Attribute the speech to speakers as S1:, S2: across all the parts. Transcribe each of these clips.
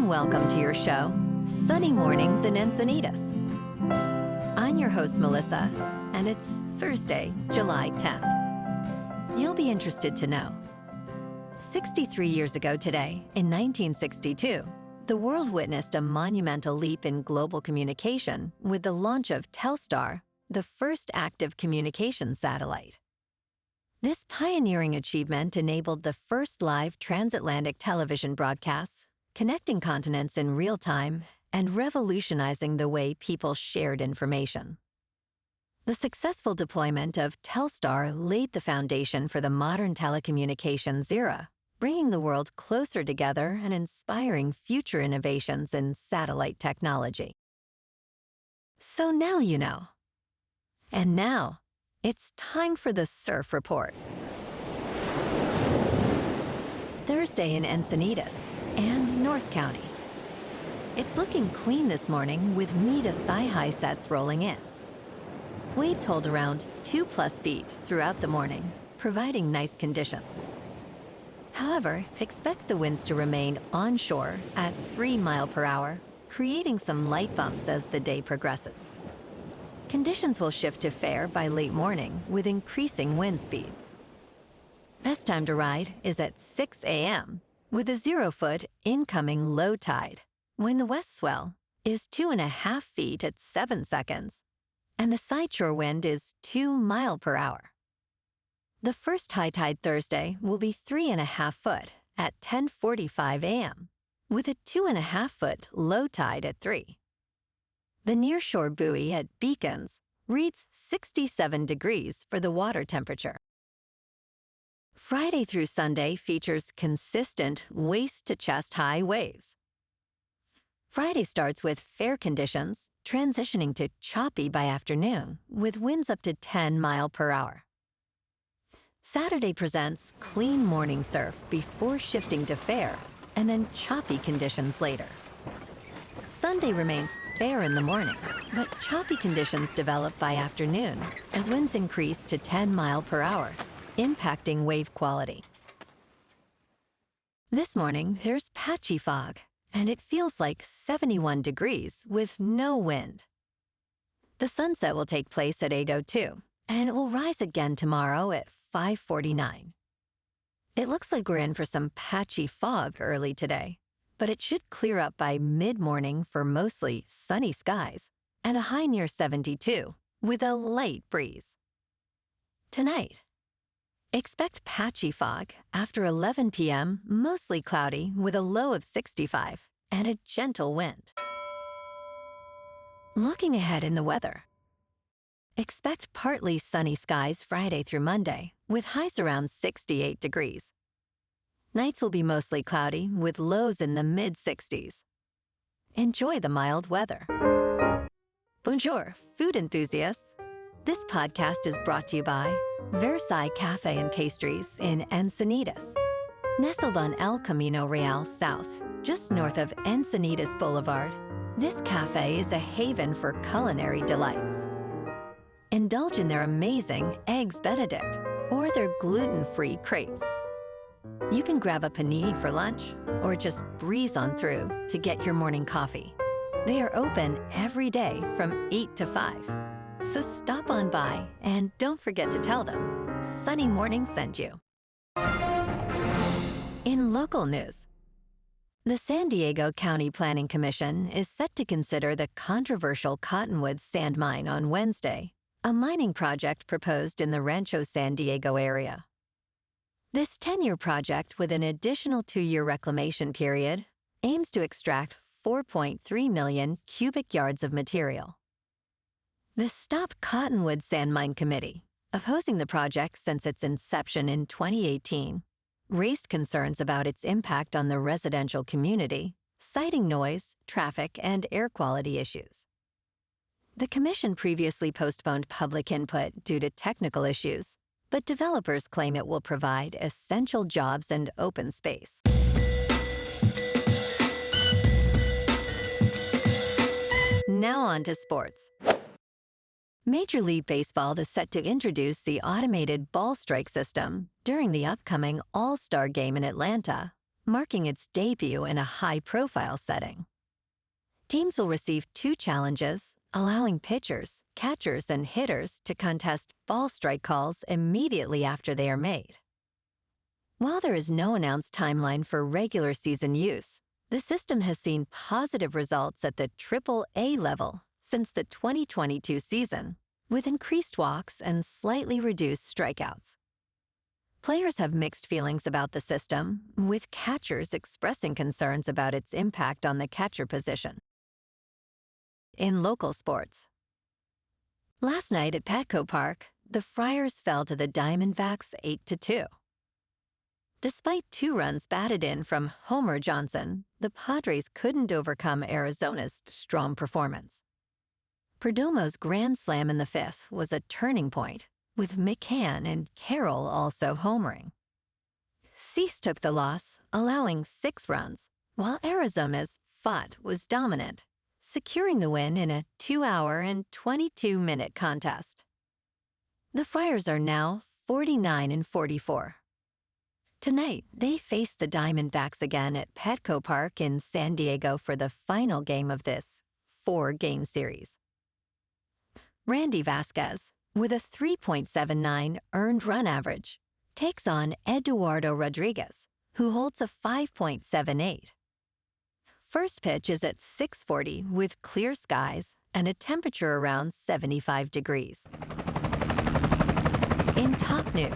S1: and welcome to your show, Sunny Mornings in Encinitas. I'm your host, Melissa, and it's Thursday, July 10th. You'll be interested to know. 63 years ago today, in 1962, the world witnessed a monumental leap in global communication with the launch of Telstar, the first active communication satellite. This pioneering achievement enabled the first live transatlantic television broadcasts, connecting continents in real time and revolutionizing the way people shared information. The successful deployment of Telstar laid the foundation for the modern telecommunications era, bringing the world closer together and inspiring future innovations in satellite technology. So now you know. And now, it's time for the Surf Report. Thursday in Encinitas and North County. It's looking clean this morning with knee to thigh-high sets rolling in. Waves hold around 2+ feet throughout the morning, providing nice conditions. However, expect the winds to remain onshore at 3 miles per hour, creating some light bumps as the day progresses. Conditions will shift to fair by late morning with increasing wind speeds. Best time to ride is at 6 a.m. with a 0-foot incoming low tide, when the west swell is 2.5 feet at 7 seconds, and the sideshore wind is 2 miles per hour. The first high tide Thursday will be 3.5 foot at 10:45 a.m., with a 2.5 foot low tide at 3. The nearshore buoy at Beacons reads 67 degrees for the water temperature. Friday through Sunday features consistent waist-to-chest high waves. Friday starts with fair conditions, transitioning to choppy by afternoon, with winds up to 10 miles per hour. Saturday presents clean morning surf before shifting to fair, and then choppy conditions later. Sunday remains fair in the morning, but choppy conditions develop by afternoon as winds increase to 10 miles per hour, impacting wave quality. This morning, there's patchy fog, and it feels like 71 degrees with no wind. The sunset will take place at 8:02, and it will rise again tomorrow at 5:49. It looks like we're in for some patchy fog early today, but it should clear up by mid-morning for mostly sunny skies and a high near 72 with a light breeze. Tonight, expect patchy fog after 11 p.m., mostly cloudy with a low of 65 and a gentle wind. Looking ahead in the weather. Expect partly sunny skies Friday through Monday, with highs around 68 degrees. Nights will be mostly cloudy, with lows in the mid-60s. Enjoy the mild weather. Bonjour, food enthusiasts. This podcast is brought to you by Versailles Cafe and Pastries in Encinitas. Nestled on El Camino Real South, just north of Encinitas Boulevard, this cafe is a haven for culinary delights. Indulge in their amazing Eggs Benedict or their gluten-free crepes. You can grab a panini for lunch or just breeze on through to get your morning coffee. They are open every day from 8 to 5. So stop on by and don't forget to tell them Sunny Morning sent you. In local news, the San Diego County Planning Commission is set to consider the controversial Cottonwood sand mine on Wednesday, a mining project proposed in the Rancho San Diego area. This 10-year project with an additional 2-year reclamation period aims to extract 4.3 million cubic yards of material. The Stop Cottonwood Sand Mine Committee, opposing the project since its inception in 2018, raised concerns about its impact on the residential community, citing noise, traffic, and air quality issues. The commission previously postponed public input due to technical issues, but developers claim it will provide essential jobs and open space. Now on to sports. Major League Baseball is set to introduce the automated ball strike system during the upcoming All-Star Game in Atlanta, marking its debut in a high-profile setting. Teams will receive 2 challenges, allowing pitchers, catchers, and hitters to contest ball strike calls immediately after they are made. While there is no announced timeline for regular season use, the system has seen positive results at the Triple-A level since the 2022 season, with increased walks and slightly reduced strikeouts. Players have mixed feelings about the system, with catchers expressing concerns about its impact on the catcher position. In local sports, last night at Petco Park, the Friars fell to the Diamondbacks 8-2. Despite 2 runs batted in from Homer Johnson, the Padres couldn't overcome Arizona's strong performance. Perdomo's grand slam in the 5th was a turning point, with McCann and Carroll also homering. Cease took the loss, allowing 6 runs, while Arizona's Pfaadt was dominant, securing the win in a 2-hour and 22-minute contest. The Friars are now 49-44. Tonight, they face the Diamondbacks again at Petco Park in San Diego for the final game of this 4-game series. Randy Vasquez, with a 3.79 earned run average, takes on Eduardo Rodriguez, who holds a 5.78. First pitch is at 6:40 with clear skies and a temperature around 75 degrees. In top news,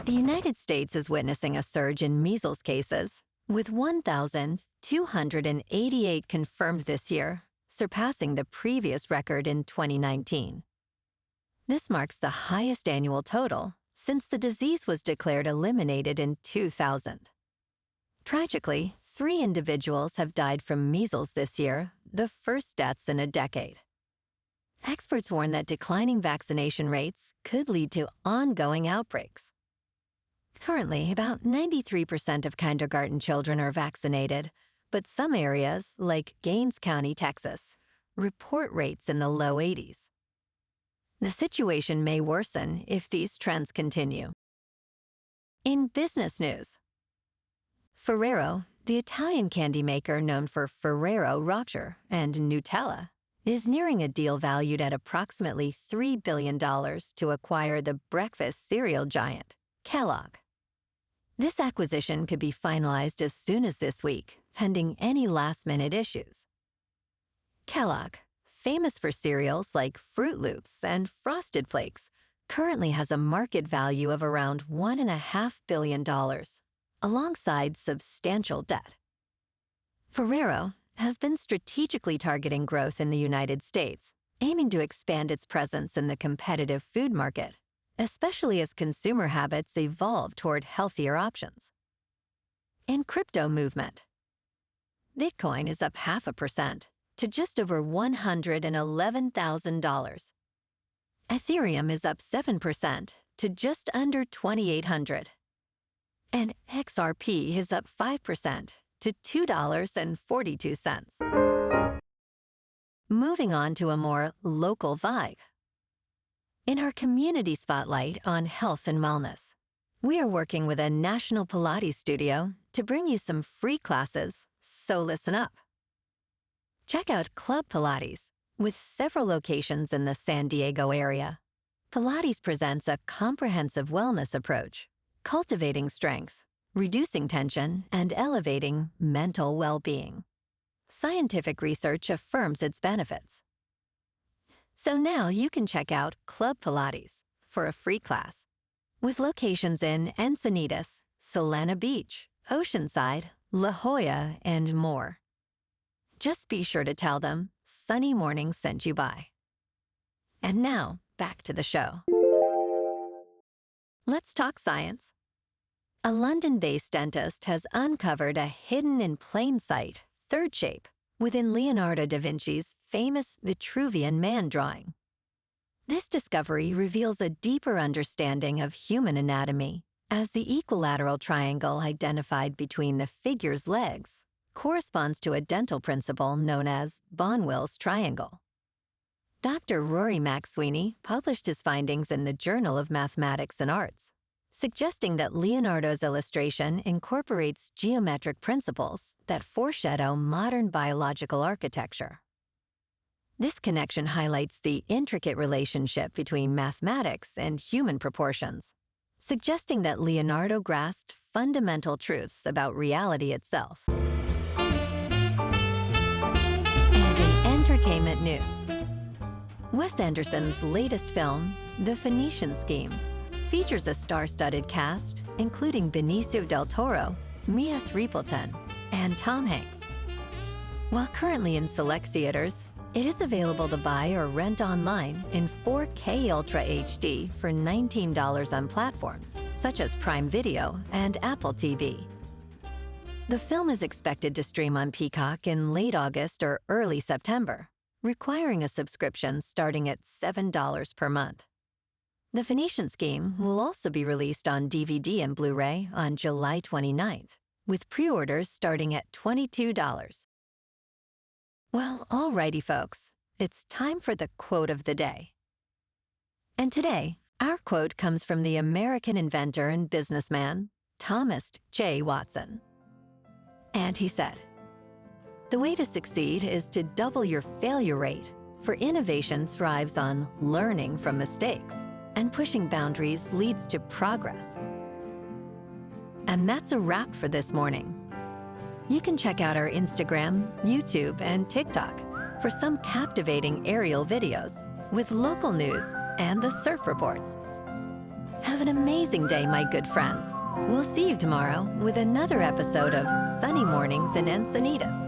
S1: the United States is witnessing a surge in measles cases, with 1,288 confirmed this year, surpassing the previous record in 2019. This marks the highest annual total since the disease was declared eliminated in 2000. Tragically, 3 individuals have died from measles this year, the first deaths in a decade. Experts warn that declining vaccination rates could lead to ongoing outbreaks. Currently, about 93% of kindergarten children are vaccinated, but some areas, like Gaines County, Texas, report rates in the low 80s. The situation may worsen if these trends continue. In business news, Ferrero, the Italian candy maker known for Ferrero Rocher and Nutella, is nearing a deal valued at approximately $3 billion to acquire the breakfast cereal giant, Kellogg. This acquisition could be finalized as soon as this week, pending any last-minute issues. Kellogg, famous for cereals like Fruit Loops and Frosted Flakes, currently has a market value of around $1.5 billion, alongside substantial debt. Ferrero has been strategically targeting growth in the United States, aiming to expand its presence in the competitive food market, especially as consumer habits evolve toward healthier options. In crypto movement, Bitcoin is up 0.5% to just over $111,000. Ethereum is up 7% to just under 2,800. And XRP is up 5% to $2.42. Moving on to a more local vibe. In our community spotlight on health and wellness, we are working with a national Pilates studio to bring you some free classes, so listen up. Check out Club Pilates, with several locations in the San Diego area. Pilates presents a comprehensive wellness approach, cultivating strength, reducing tension, and elevating mental well-being. Scientific research affirms its benefits. So now you can check out Club Pilates for a free class, with locations in Encinitas, Solana Beach, Oceanside, La Jolla, and more. Just be sure to tell them Sunny Morning sent you by. And now, back to the show. Let's talk science. A London-based dentist has uncovered a hidden-in-plain-sight third shape within Leonardo da Vinci's famous Vitruvian Man drawing. This discovery reveals a deeper understanding of human anatomy, as the equilateral triangle identified between the figure's legs corresponds to a dental principle known as Bonwell's triangle. Dr. Rory McSweeney published his findings in the Journal of Mathematics and Arts, suggesting that Leonardo's illustration incorporates geometric principles that foreshadow modern biological architecture. This connection highlights the intricate relationship between mathematics and human proportions, suggesting that Leonardo grasped fundamental truths about reality itself. And in entertainment news, Wes Anderson's latest film, The Phoenician Scheme, features a star-studded cast, including Benicio del Toro, Mia Threepleton, and Tom Hanks. While currently in select theaters, it is available to buy or rent online in 4K Ultra HD for $19 on platforms such as Prime Video and Apple TV. The film is expected to stream on Peacock in late August or early September, requiring a subscription starting at $7 per month. The Phoenician Scheme will also be released on DVD and Blu-ray on July 29th, with pre-orders starting at $22. Well, alrighty folks, it's time for the quote of the day. And today, our quote comes from the American inventor and businessman, Thomas J. Watson. And he said, "The way to succeed is to double your failure rate, for innovation thrives on learning from mistakes, and pushing boundaries leads to progress." And that's a wrap for this morning. You can check out our Instagram, YouTube, and TikTok for some captivating aerial videos with local news and the surf reports. Have an amazing day, my good friends. We'll see you tomorrow with another episode of Sunny Mornings in Encinitas.